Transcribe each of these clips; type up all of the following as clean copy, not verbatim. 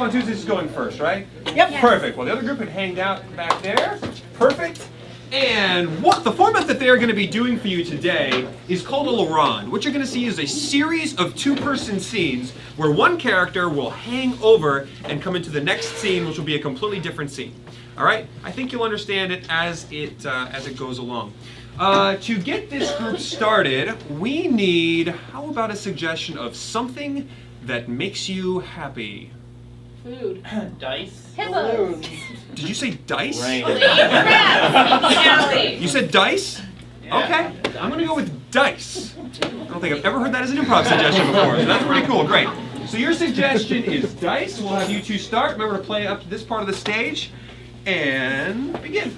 on Tuesdays is going first, right? Yep. Perfect. Well, the other group had hanged out back there. Perfect. And what the format that they are going to be doing for you today is called a Laurent. What you're going to see is a series of two-person scenes where one character will hang over and come into the next scene, which will be a completely different scene. All right? I think you'll understand it as it goes along. To get this group started, we need, how about a suggestion of something that makes you happy? Food. Dice. Hippos. Did you say dice? Rain. Alley. You said dice? Yeah. Okay, I'm gonna go with dice. I don't think I've ever heard that as an improv suggestion before, so that's pretty cool, great. So your suggestion is dice. We'll have you two start. Remember to play up to this part of the stage, and begin.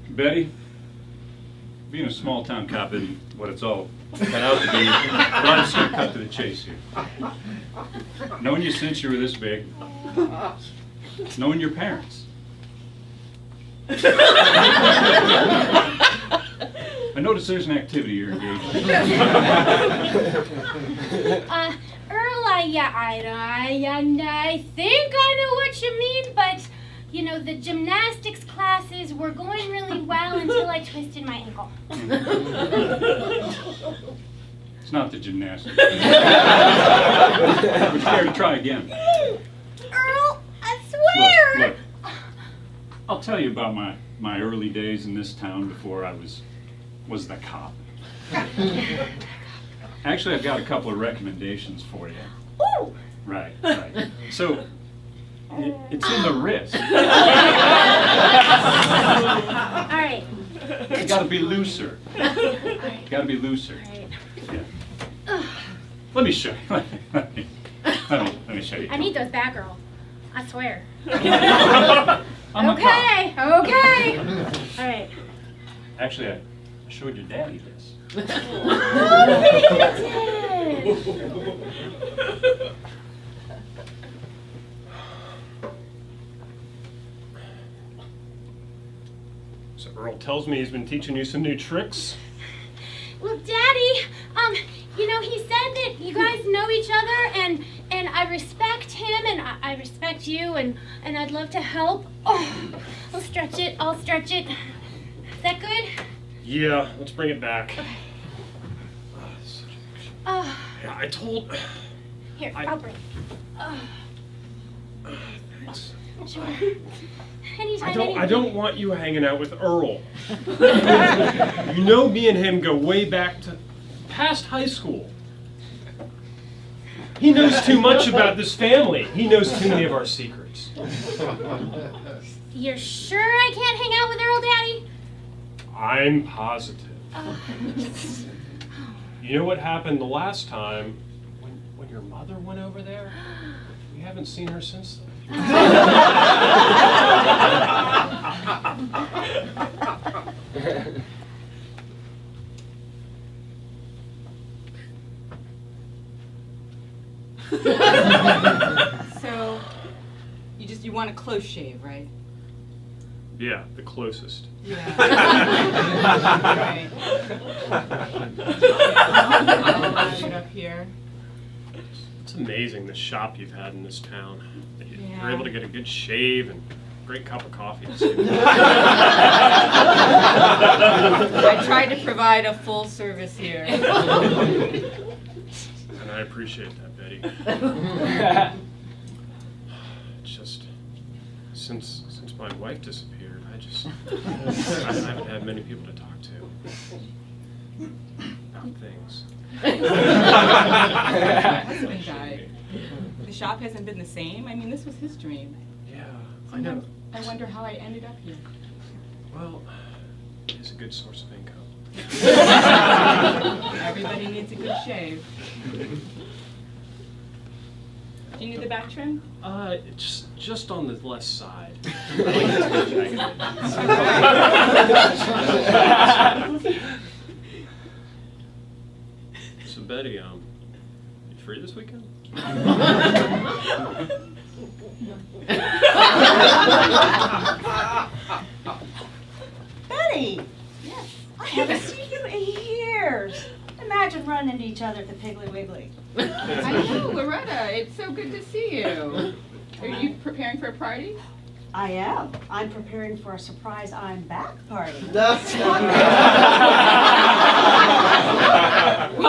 Betty, being a small town cop isn't what it's all cut out to be, but I'm just going to cut to the chase here. Knowing you since you were this big, knowing your parents. I notice there's an activity you're engaged in. Earl, I think I know what you mean, but you know, the gymnastics classes were going really well until I twisted my ankle. It's not the gymnastics. Would you care to try again? Earl, I swear! Look, I'll tell you about my early days in this town before I was the cop. Actually, I've got a couple of recommendations for you. Ooh! Right. So, it's in the wrist. All right. You gotta be looser. You gotta be looser. All right. Yeah. Let me show you. Let me show you. I need those back, Earl. I swear. I'm a cop. Okay. All right. Actually, I showed your daddy this. Oh, you did. So Earl tells me he's been teaching you some new tricks. Well, Daddy, you know, he said that you guys know each other, and I respect him, and I respect you, and I'd love to help. Oh, I'll stretch it. Is that good? Yeah, let's bring it back. Okay. Yeah, I told... Here, I'll bring it. Thanks. Sure. Anytime. I don't want you hanging out with Earl. You know me and him go way back to past high school. He knows too much about this family. He knows too many of our secrets. You're sure I can't hang out with Earl, Daddy? I'm positive. You know what happened the last time when your mother went over there? We haven't seen her since then. So, you want a close shave, right? Yeah, the closest. Yeah. Right. I'll get up here. It's amazing the shop you've had in this town. You're Yeah. able to get a good shave and a great cup of coffee. I tried to provide a full service here. And I appreciate that, Betty. Just since my wife disappeared, I haven't had many people to talk to about things. My husband died. The shop hasn't been the same. I mean, this was his dream. Yeah, I know. I wonder how I ended up here. Well, it's a good source of income. Everybody needs a good shave. Do you need the back trim? Just on the left side. So Betty, you free this weekend? Betty! Yes? I haven't seen you in years. Imagine running into each other at the Piggly Wiggly. I know, Loretta. It's so good to see you. Are you preparing for a party? I am. I'm preparing for a surprise I'm back party. Well,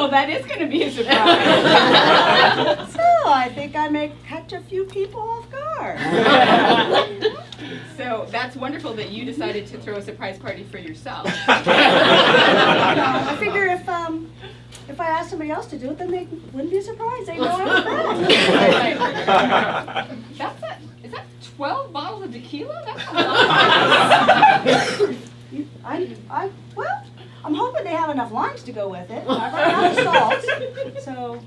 that is going to be a surprise. So I think I may catch a few people off guard. So that's wonderful that you decided to throw a surprise party for yourself. I figure if I asked somebody else to do it, then they wouldn't be surprised. They know I'm back. Is that 12 bottles of tequila? That's a lot. Well, I'm hoping they have enough limes to go with it. I've run out of salt. So,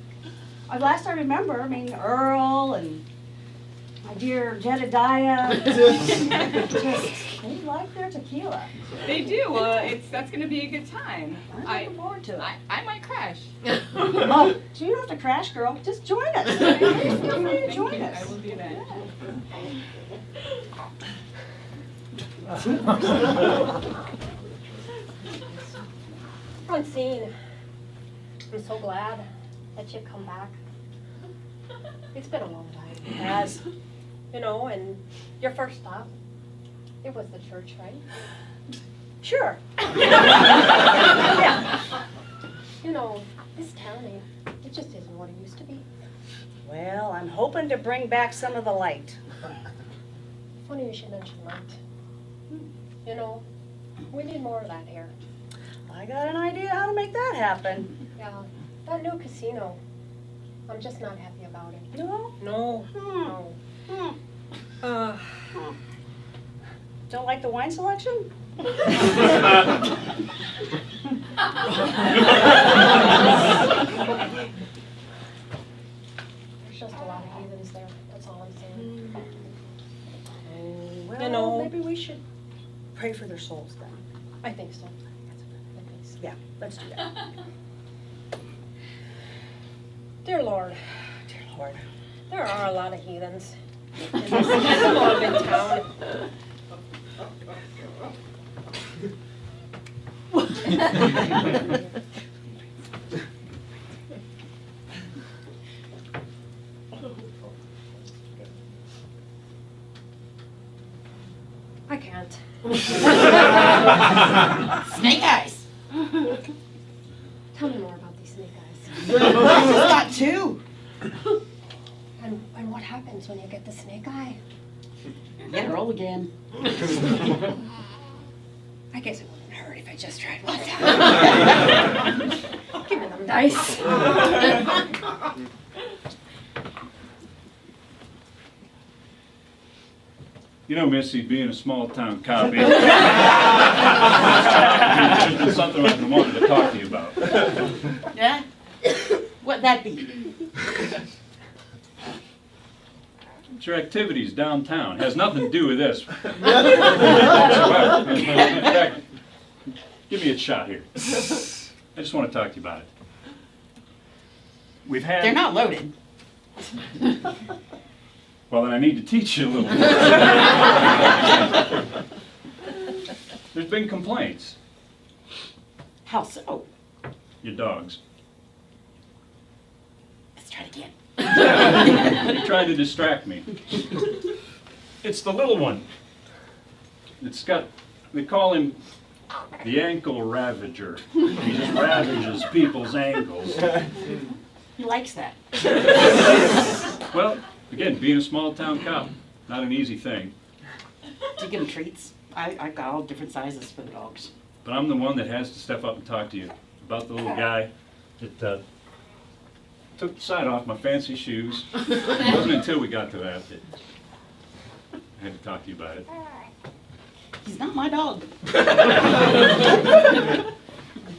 last I remember, Earl and my dear Jedediah, they like their tequila. They do. That's going to be a good time. I'm looking forward to it. I might crash. Oh, so you don't have to crash, girl. Just join us. Please feel free to join us. I will do that. Francine, I'm so glad that you've come back. It's been a long time. It has. You know, and your first stop, it was the church, right? Sure. Yeah. You know, this town, it just isn't what it used to be. Well, I'm hoping to bring back some of the light. Funny you should mention light. You know, we need more of that here. I got an idea how to make that happen. Yeah, that new casino, I'm just not happy about it. No? No, no. Don't like the wine selection? There's just a lot of heathens there, that's all I'm saying. Well, You know- maybe we should pray for their souls then. I think so. I think so. Yeah, let's do that. Dear Lord, Dear Lord. there are a lot of heathens in this morbid town. I can't. Snake eyes. Tell me more about these snake eyes. I just got two. And what happens when you get the snake eye? Get her roll again. I guess it wouldn't hurt if I just tried one time. Give me them dice. You know, Missy, being a small town cop, there's been something I've been wanting to talk to you about. Yeah? What'd that be? It's your activities downtown. It has nothing to do with this whatsoever. In fact, give me a shot here. I just want to talk to you about it. We've had... They're not loaded. Well, then I need to teach you a little bit. There's been complaints. How so? Your dogs. Let's try it again. You're trying to distract me. It's the little one. It's got, they call him the ankle ravager. He just ravages people's ankles. He likes that. Well, again, being a small town cop, not an easy thing. Do you give them treats? I've got all different sizes for the dogs. But I'm the one that has to step up and talk to you about the little guy that took the side off my fancy shoes. It wasn't until we got to that that I had to talk to you about it. He's not my dog.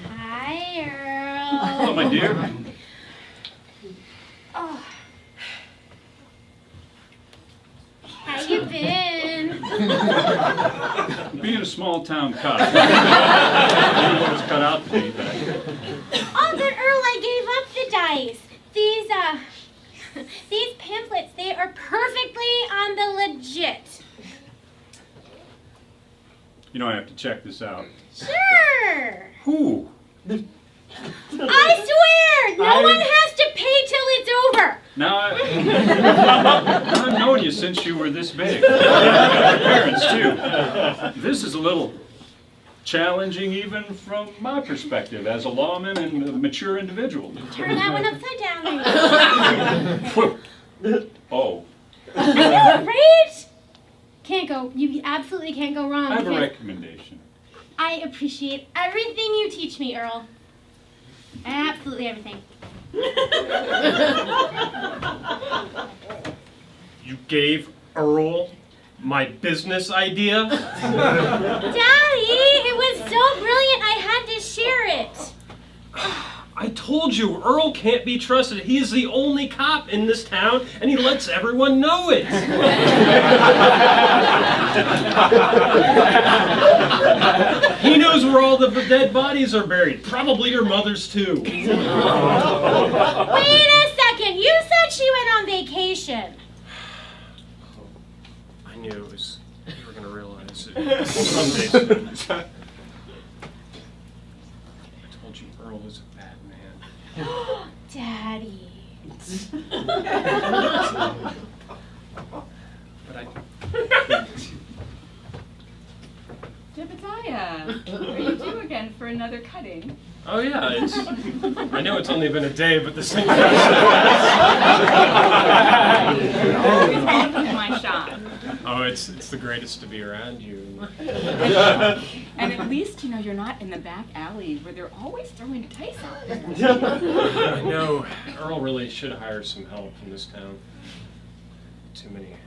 Hi, Earl. Hello, my dear. Oh. How you been? Being a small town cop, you know what it's cut out to be. But Oh, but Earl, I gave up the dice. These pamphlets, they are perfectly on the legit. You don't have to check this out. Sure. Who? I swear, no one has to pay till it's over. Now, I've known you since you were this big. Your parents, too. This is a little challenging even from my perspective as a lawman and a mature individual. Turn that one upside down. Oh, Right? Can't go. You absolutely can't go wrong. I have a because recommendation. I appreciate everything you teach me, Earl. Absolutely everything. You gave Earl my business idea? Daddy, it was so brilliant I had to share it. I told you, Earl can't be trusted. He is the only cop in this town, and he lets everyone know it. He knows where all the dead bodies are buried. Probably your mother's, too. Wait a second. You said she went on vacation. I knew it was, you were going to realize it someday soon. I told you, Earl is a bad man. Daddy. But I... Jebediah, are you due again for another cutting? Oh yeah, I know it's only been a day, but this thing... Always welcome in my shop. Oh, it's the greatest to be around you. And at least, you're not in the back alley where they're always throwing dice out there. I know, Earl really should hire some help in this town. Too many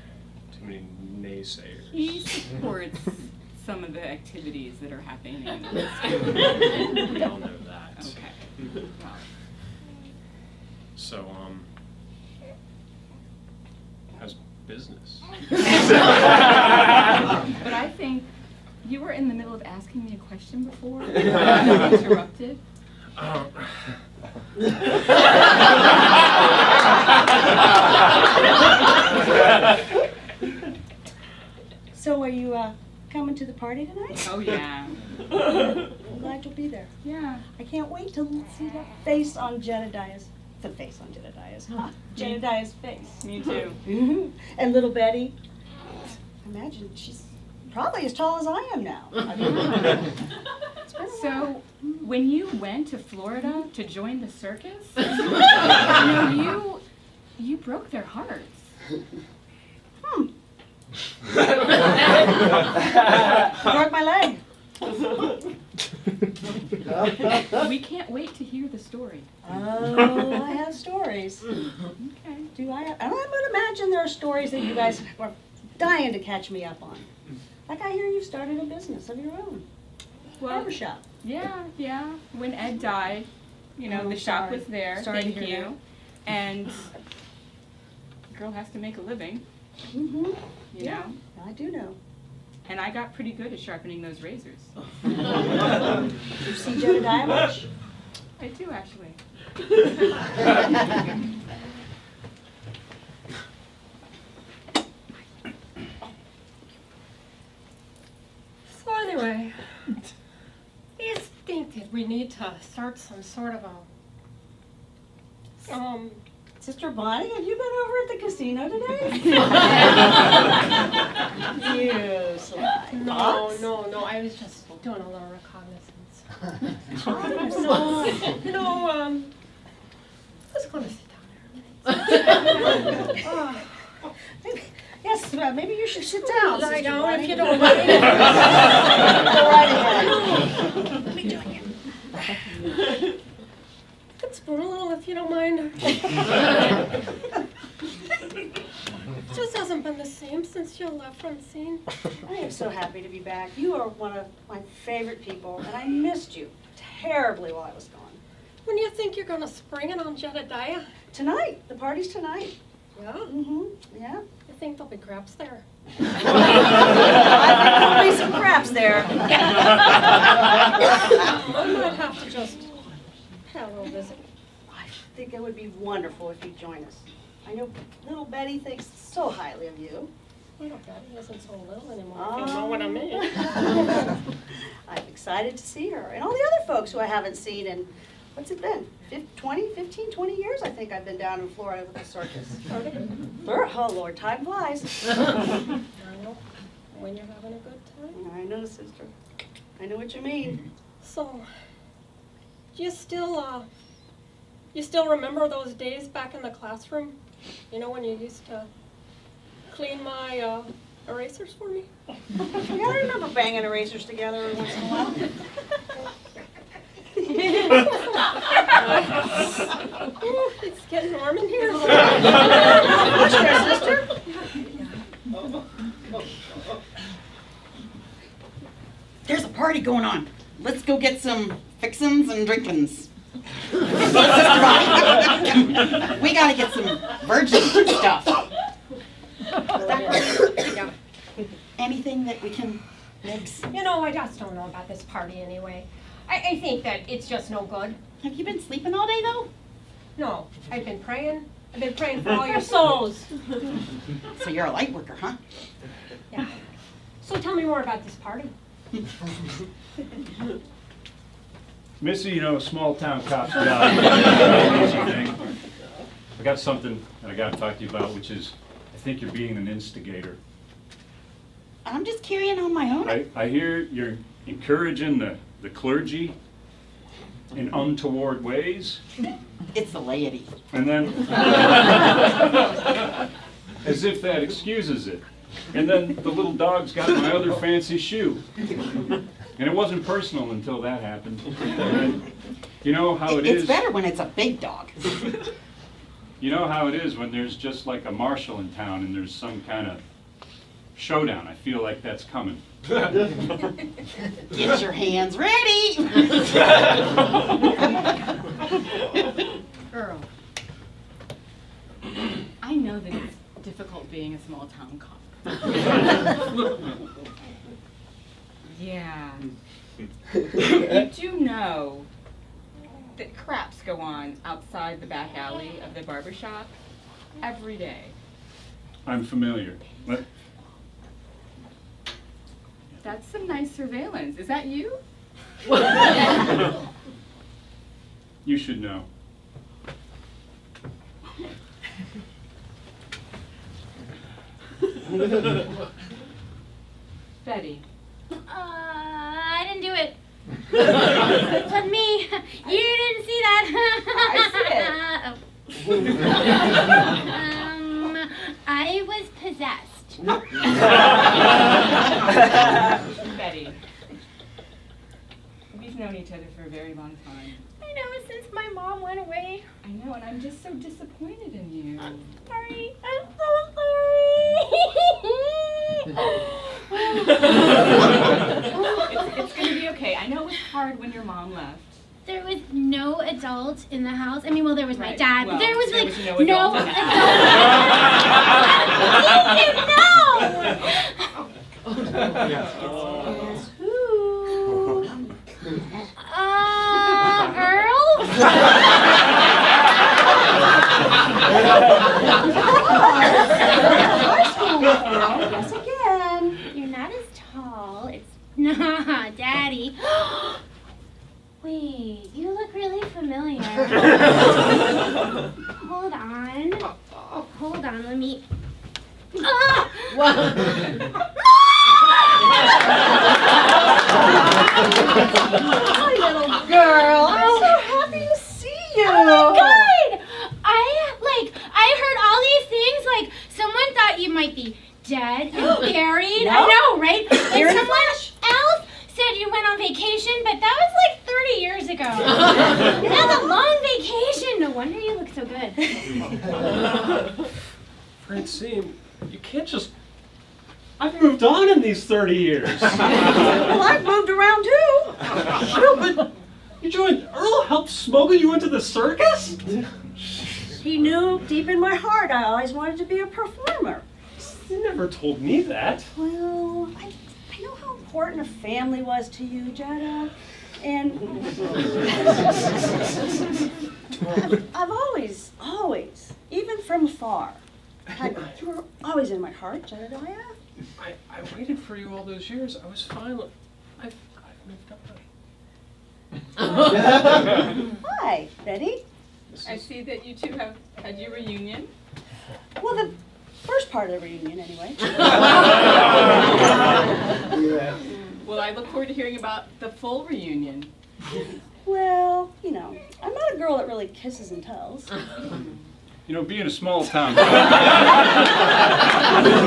naysayers. He supports some of the activities that are happening in this We all know that. Okay. Well, So, how's business? but I think you were in the middle of asking me a question before. I was interrupted. So are you coming to the party tonight? Oh yeah. I'm glad you'll be there. Yeah. I can't wait to see that face on Jedediah's. The face on Jedediah's. Jedediah's face. Me too. And little Betty. Imagine she's probably as tall as I am now. I mean, it's been a while. So, when you went to Florida to join the circus, you broke their hearts. Broke my leg. We can't wait to hear the story. Oh, I have stories. Okay. Do I have? I would imagine there are stories that you guys are dying to catch me up on. Like I hear you've started a business of your own. Well, Barbershop. yeah. When Ed died, Oh, the shop sorry. was there. Sorry to Thank hear you. And the girl has to make a living, Mm-hmm. you know. I do know. And I got pretty good at sharpening those razors. Did you see Jedediah much? I do actually. So anyway, I just think that we need to start some sort of a, Sister Bonnie, have you been over at the casino today? You sly fox. no, I was just doing a little reconnaissance. Oh, I was going to sit down there. Yes, maybe you should sit down, Lie Sister down Bonnie. if you don't mind. Go right ahead. Let me join you. Could spoon a little if you don't mind. Just hasn't been the same since you left Francine. I am so happy to be back. You are one of my favorite people, and I missed you terribly while I was gone. When do you think you're going to spring it on Jedediah? Tonight, the party's tonight. Yeah? Mm-hmm, yeah. I think there'll be craps there. I think there'll be some craps there. I might have to just pay a little visit. I think it would be wonderful if you'd join us. I know little Betty thinks so highly of you. Little Daddy isn't so little anymore, Oh. if you know what I mean. I'm excited to see her, and all the other folks who I haven't seen in, what's it been, 20 years I think I've been down in Florida with the circus. Oh Lord, time flies. I know, when you're having a good time. I know, sister. I know what you mean. So, do you still remember those days back in the classroom? You know, when you used to clean my erasers for me? Yeah, I remember banging erasers together every once in a while. Ooh, it's getting warm in here. Watch there, sister. There's a party going on. Let's go get some fixins and drinkins. We gotta get some virgin stuff. Anything that we can mix. You know, I just don't know about this party anyway. I think that it's just no good. Have you been sleeping all day though? No, I've been praying. I've been praying for all your souls. So you're a light worker, huh? Yeah. So tell me more about this party. Missy, you know, small town cop's job. Easy thing. I got something that I gotta talk to you about, which is, I think you're being an instigator. I'm just carrying on my own. I hear you're encouraging the clergy in untoward ways, It's the laity. and then, as if that excuses it. And then the little dog's got my other fancy shoe. And it wasn't personal until that happened. And you know how it is. It's better when it's a big dog. You know how it is when there's just like a marshal in town and there's some kind of showdown. I feel like that's coming. Get your hands ready. Earl, I know that it's difficult being a small town cop. Yeah. You do know that craps go on outside the back alley of the barber shop every day. I'm familiar. But That's some nice surveillance. Is that you? you should know. Betty. I didn't do it. It was me. You didn't see that. I was possessed. Betty. We've known each other for a very long time. I know, since my mom went away. I know, and I'm just so disappointed in you. Sorry. I'm so It's gonna be okay. I know it was hard when your mom left. There was no adult in the house. I mean, well, there was my Right. dad, Well, but there was there like was no adult in the Guess who? Earl? High school girl, yes again. You're not as tall. It's nah, Daddy. Wait, you look really familiar. Hold on. Hold on, let me. Ah! Hi, little girl. I'm so happy to see you. Oh my God! I heard all these things. Like, someone thought you might be dead and buried. No. I know, right? Here And in someone else said you went on vacation, but that was like 30 years ago. That's a long vacation. No wonder you look so good. Francine, you can't just... I've moved on in these 30 years. Well, I've moved around too. Sure, but you joined... Earl helped smuggle you into the circus? He knew deep in my heart I always wanted to be a performer. You never told me that. Well, I know how important a family was to you, Jetta. And I've always, even from afar, You were always in my heart, Jedediah. I waited for you all those years. I was fine. I've moved on. Hi, Betty. I see that you two have had your reunion. Well, the first part of the reunion, anyway. Well, I look forward to hearing about the full reunion. Well, you know, I'm not a girl that really kisses and tells. You know, being a small town isn't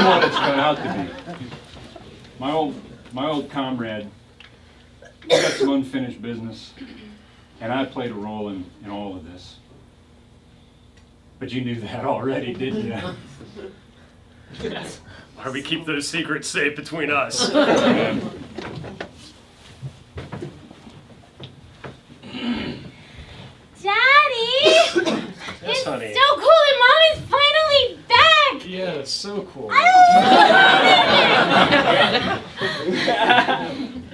what it's cut out to be. My old comrade, he got some unfinished business, and I played a role in all of this. But you knew that already, didn't you? Why we keep those secrets safe between us? Daddy! Yes, It's honey. so cool that Mom is finally back! Yeah, it's so cool.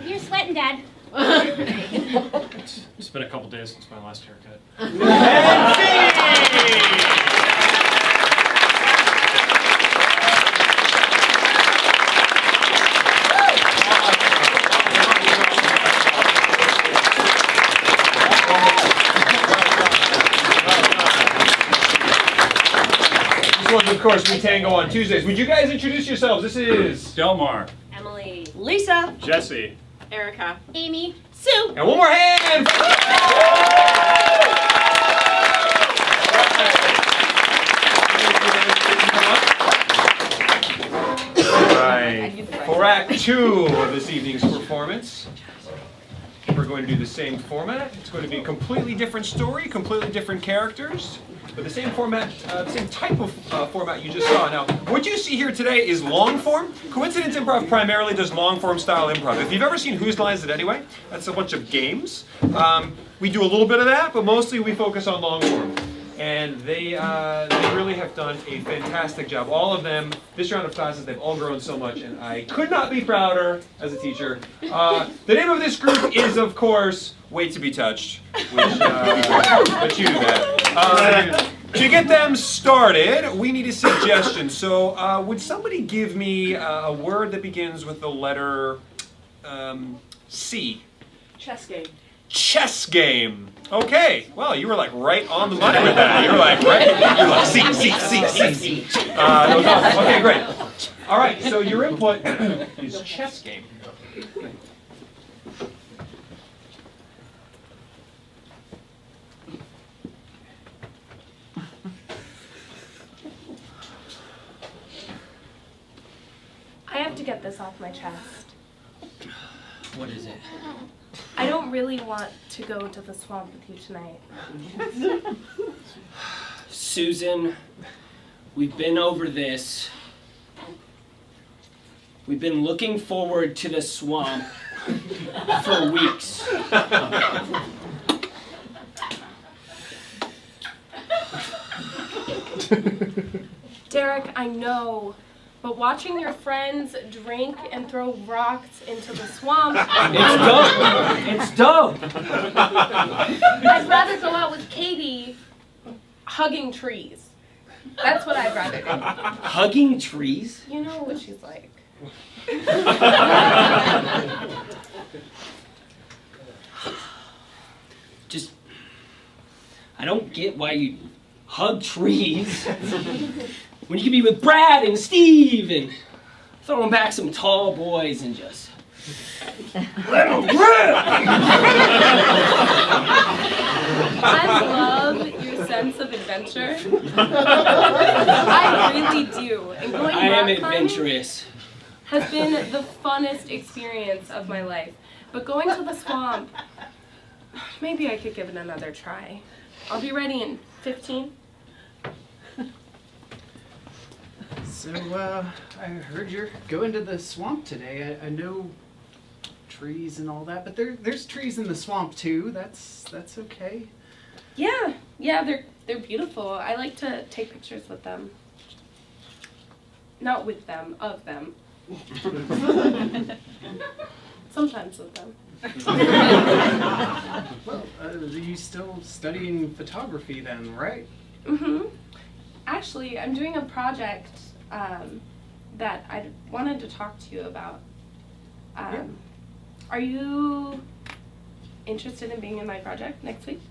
You're sweating, Dad. It's been a couple days since my last haircut. This one's, of course, We Tango on Tuesdays. Would you guys introduce yourselves? This is Delmar. Emily. Lisa. Jesse. Erica. Amy. Sue. And one more hand! Alright, for Act 2 of this evening's performance, we're going to do the same format. It's going to be a completely different story, completely different characters, but the same format, the same type of format you just saw. Now, what you see here today is long form. Coincidence Improv primarily does long form style improv. If you've ever seen Whose Line Is It Anyway, that's a bunch of games. We do a little bit of that, but mostly we focus on long form. And they really have done a fantastic job. All of them, this round of classes, they've all grown so much, and I could not be prouder as a teacher. The name of this group is, of course, Wait to Be Touched, which you do that. To get them started, we need a suggestion. So would somebody give me a word that begins with the letter C? Chess game. Chess game. Okay. Well, you were like right on the money with that. You were like C. That was awesome. Okay, great. All right. So your input is chess game. I have to get this off my chest. What is it? I don't really want to go to the swamp with you tonight. Susan, we've been over this. We've been looking forward to the swamp for weeks. Derek, I know, but watching your friends drink and throw rocks into the swamp... It's dumb. It's dumb. I'd rather go out with Katie hugging trees. That's what I'd rather do. Hugging trees? You know what she's like. Just, I don't get why you hug trees when you can be with Brad and Steve and throwing back some tall boys and just let them rip. I love your sense of adventure. I really do. And going I am rock climbing adventurous. has been the funnest experience of my life. But going to the swamp, maybe I could give it another try. I'll be ready in 15. So, I heard you're going to the swamp today. I know trees and all that, but there's trees in the swamp too. That's okay. Yeah, they're beautiful. I like to take pictures with them. Not with them, of them. Sometimes with them. Well, are you still studying photography then, right? Mm-hmm. Actually, I'm doing a project that I wanted to talk to you about. Are you interested in being in my project next week?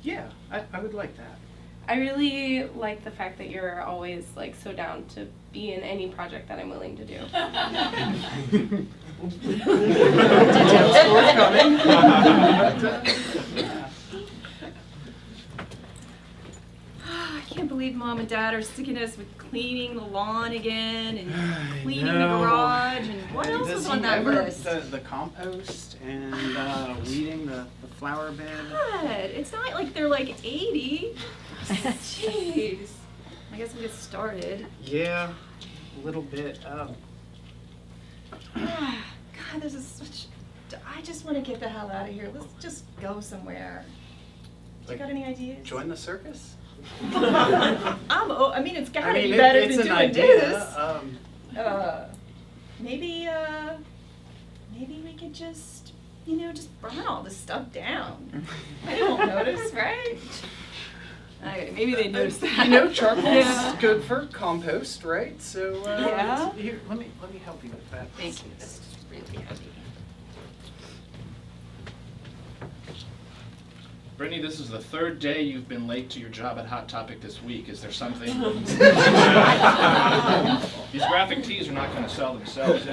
Yeah, I would like that. I really like the fact that you're always like so down to be in any project that I'm willing to do. I can't believe Mom and Dad are sticking us with cleaning the lawn again and cleaning the garage and what else Does is he on that never- list? The compost and weeding the flower bed. God, it's not like they're like 80. Jeez. I guess we'll get started. Yeah, a little bit. God, this is such. I just want to get the hell out of here. Let's just go somewhere. You got any ideas? Join the circus? I mean, it's gotta be it- better it's than an doing idea. this. Maybe we could just, just burn all this stuff down. They won't notice, right? Okay, maybe they notice that. Charcoal's Yeah. good for compost, right? So Yeah. here, let me help you with that. Thank you. This is really heavy. Brittany, this is the third day you've been late to your job at Hot Topic this week. Is there something? These graphic tees are not going to sell themselves.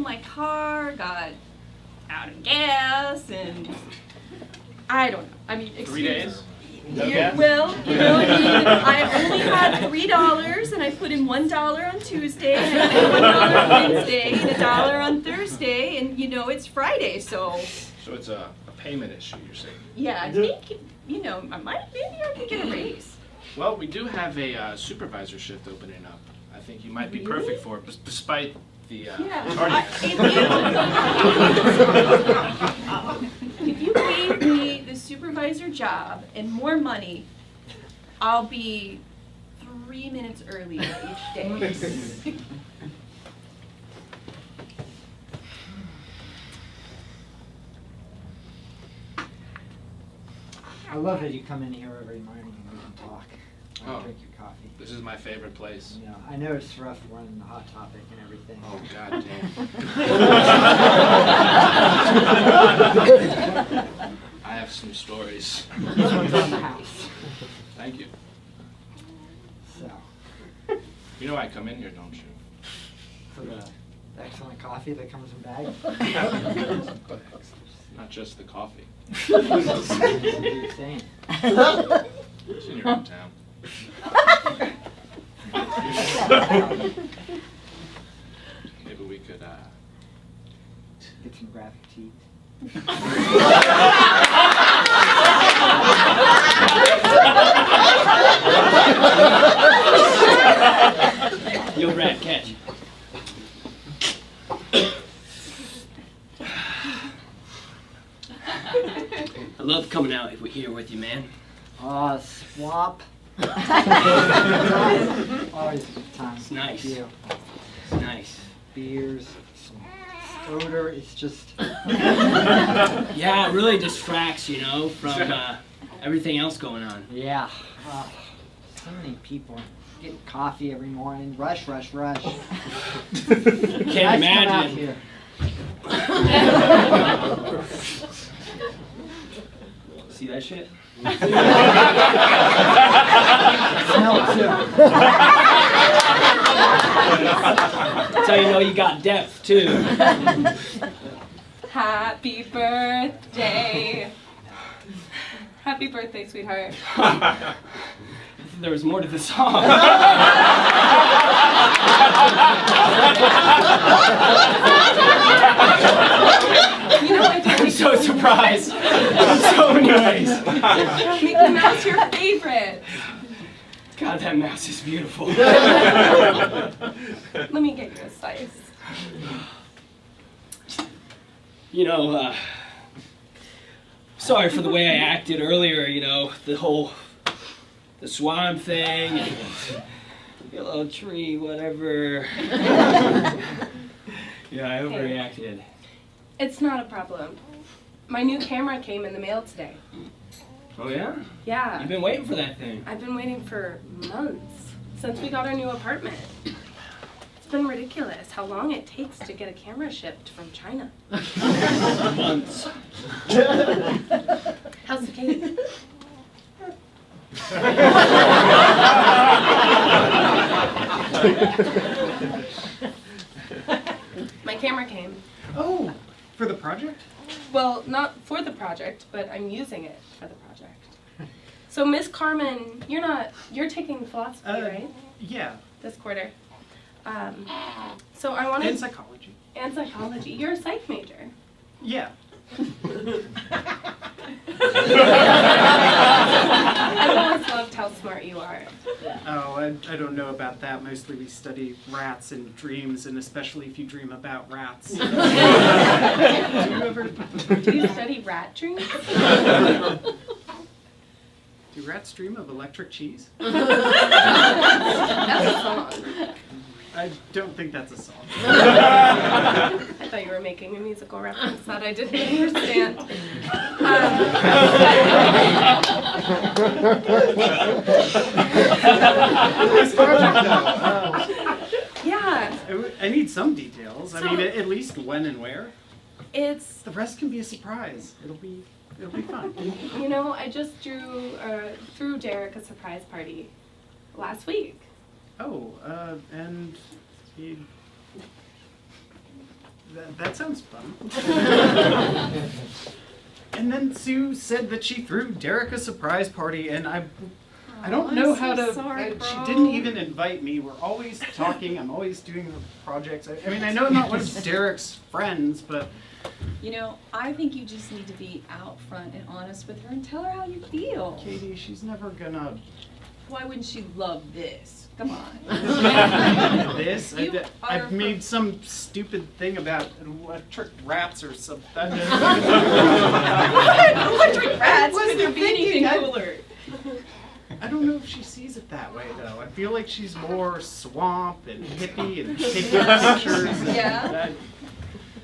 My car got out of gas and I don't know. I mean, 3 days? No Yeah, gas? well, I only had $3 and I put in $1 on Tuesday and I put $1 on Wednesday and $1 on Thursday and it's Friday, so So it's a payment issue, you're saying? yeah, I think maybe I could get a raise. Well, we do have a supervisor shift opening up. I think you might be perfect for it, despite the tardiness. If you gave me the supervisor job and more money, I'll be 3 minutes early each day. I love that you come in here every morning and we can talk. Oh, Drink your coffee. This is my favorite place. You know, I know it's rough running the Hot Topic and everything. Oh, God damn. I have some stories. This one's on the house. Thank you. So, You know I come in here, don't you? for the excellent coffee that comes in bags. Not just the coffee. What are you saying? It's in your hometown. Maybe we could, Get some graphic tees. Yo, rat, catch. I love coming out here with you, man. Swamp. Always a good time. It's nice. With you. It's nice. Beers, some odor. It's just. Yeah, it really distracts, from everything else going on. Yeah. So many people getting coffee every morning. Rush, rush, rush. Can't imagine. Here. See that shit? Smell it too. That's how you know you got depth, too. Happy birthday. Happy birthday, sweetheart. There was more to the song. I'm so surprised. In so many ways. Make the mouse your favorite. God, that mouse is beautiful. Let me get you a slice. Sorry for the way I acted earlier, the swamp thing, and the little tree, whatever. Yeah, I overreacted. It's not a problem. My new camera came in the mail today. Oh yeah? Yeah. You've been waiting for that thing. I've been waiting for months since we got our new apartment. It's been ridiculous how long it takes to get a camera shipped from China. Months. How's the cake? My camera came. Oh, for the project? Well, not for the project, but I'm using it for the project. So Miss Carmen, you're taking philosophy, right? Yeah. This quarter. So I wanted. And psychology. And psychology. You're a psych major. Yeah. I've always loved how smart you are. Oh, I don't know about that. Mostly we study rats and dreams, and especially if you dream about rats. Do you study rat dreams? Do rats dream of electric cheese? That's a song. I don't think that's a song. I thought you were making a musical reference that I didn't understand. This project, though. Yeah. I need some details. I mean, at least when and where. It's. The rest can be a surprise. It'll be fun. You know, I just threw Derek a surprise party last week. Oh, and he... That sounds fun. And then Sue said that she threw Derek a surprise party, and I don't know how to... she didn't even invite me. We're always talking. I'm always doing the projects. I mean, I know I'm not one of Derek's friends, but... You know, I think you just need to be out front and honest with her and tell her how you feel. Katie, she's never gonna... Why wouldn't she love this? Come on. This? I've made some stupid thing about electric rats or something. Electric rats? Could there be anything cooler? I don't know if she sees it that way, though. I feel like she's more swamp and hippie and taking pictures. Yeah?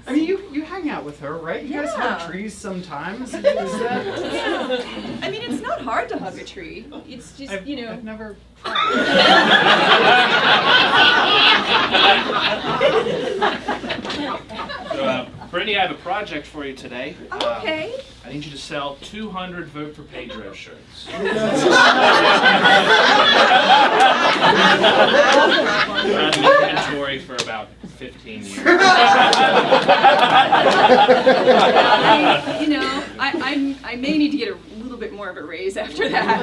I mean, you hang out with her, right? You guys hug trees sometimes. Is that... Yeah. I mean, it's not hard to hug a tree. It's just, I've never tried. So, Brittany, I have a project for you today. Oh, okay. I need you to sell 200 Vote for Pedro shirts. Run the inventory for about 15 years. I may need to get a little bit more of a raise after that.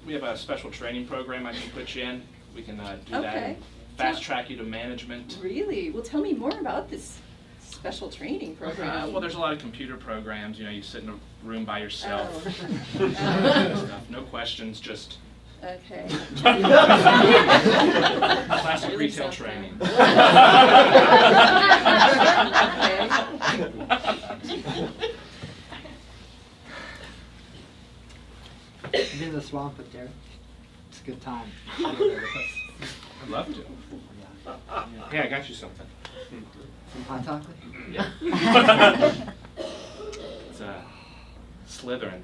We have a special training program I can put you in. We can do that and fast track you to management. Really? Well, tell me more about this special training program. Well, there's a lot of computer programs. You know, you sit in a room by yourself. Oh. Stuff. No questions, just. Okay. Classic Really retail sounds training. I've been in the swamp with Derek. It's a good time. I'd love to. Hey, I got you something. Some hot chocolate? Yeah. It's Slytherin.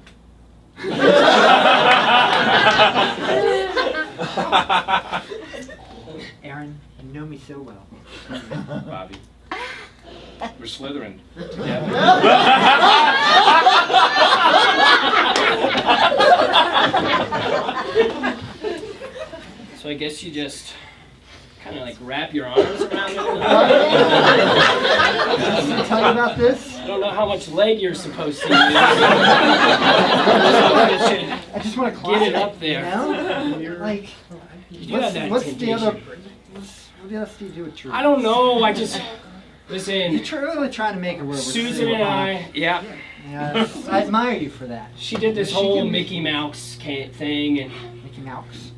Aaron, you know me so well. Bobby. We're Slytherin. So I guess you just kind of like wrap your arms around it. Tell you about this? I don't know how much leg you're supposed to use. I just want to get it up there. You know? Like, You do have that what's the temptation. other? What else do you do with trees? I don't know. I just listen. You're really trying to make it work. Susan and I, yeah. Yeah, I admire you for that. She did this whole Mickey Mouse thing and. Mickey Mouse.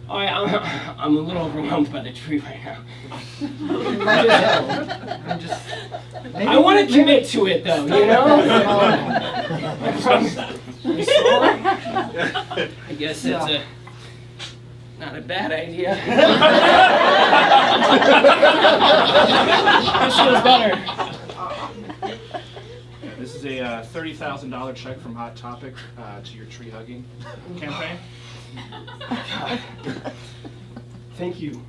I'm a little overwhelmed by the tree right now. I'm just. I want to commit to it though, you know? I guess that's not a bad idea. This feels better. This is a a $30,000 check from Hot Topic to your tree hugging campaign. Thank you.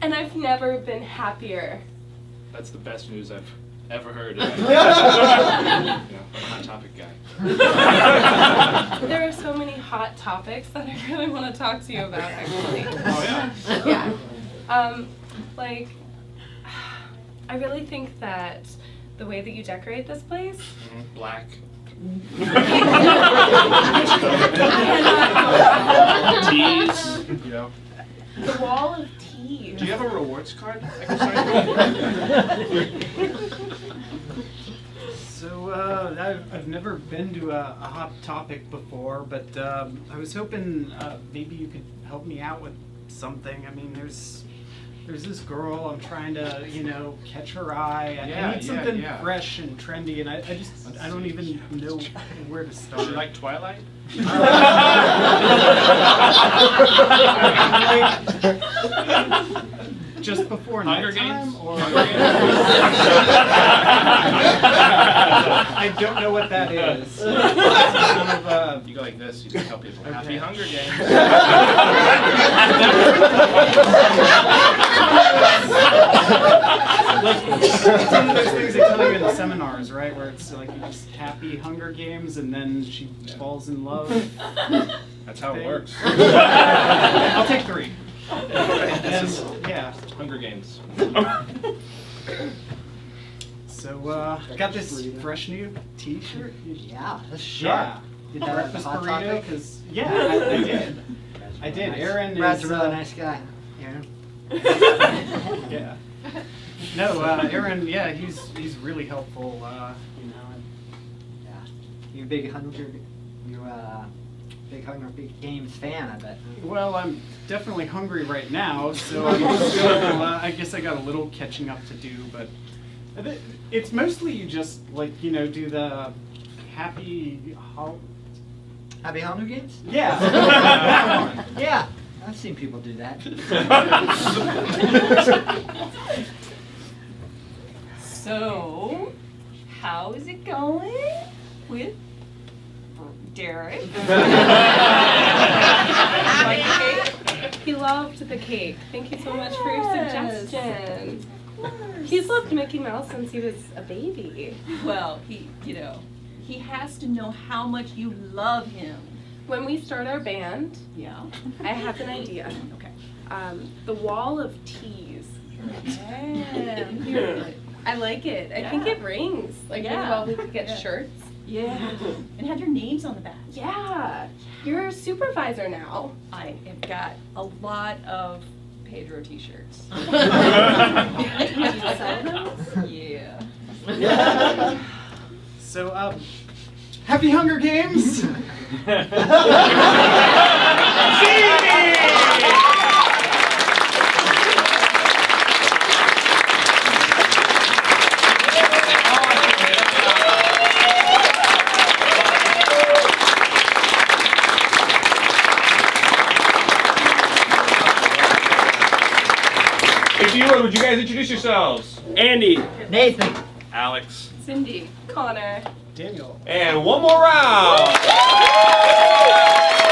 And I've never been happier. That's the best news I've ever heard. You know, I'm a Hot Topic guy. There are so many hot topics that I really want to talk to you about, actually. Oh, yeah? Yeah. Like, I really think that the way that you decorate this place. Black. Teas, you know. The wall of teas. Do you have a rewards card? So I've never been to a Hot Topic before, but I was hoping maybe you could help me out with something. I mean, there's this girl. I'm trying to, catch her eye. I need something fresh and trendy, and I don't even know where to start. Do you like Twilight? Just before Hunger nighttime, Games? or I don't know what that is. You go like this, you can tell people, Happy Hunger Games. It's one of those things they tell you in the seminars, right? Where it's like you just happy Hunger Games, and then she falls in love. That's how it works. I'll take 3. This is Yeah. Hunger Games. So I got this fresh new T-shirt. Yeah, that's sharp. Yeah. Did that at Breakfast Hot burrito, Topic? because I did. I did. Nice. Aaron Brad's is a really nice guy. Aaron. Yeah. No, Aaron. Yeah, he's really helpful. And, Yeah. You're a big Hunger Games fan, I bet. well, I'm definitely hungry right now, so I guess I got a little catching up to do. But it's mostly you just do the happy. Happy Hunger Games? Yeah. Yeah, I've seen people do that. So, how is it going with Derek? Like the cake? He loved the cake. Thank you so much for your Yes. suggestion. He's loved Mickey Mouse since he was a baby. Well, he has to know how much you love him. When we start our band, Yeah. I have an idea. Okay. The wall of teas. Yeah. I like it. I think it rings. Like, maybe Yeah. well, we could get Yeah. shirts. Yeah. And have your names on the back. Yeah. You're a supervisor now. I have got a lot of Pedro t-shirts. Yeah. So, happy Hunger Games! If you would you guys introduce yourselves? Andy. Nathan. Alex. Cindy. Connor. Daniel. And one more round.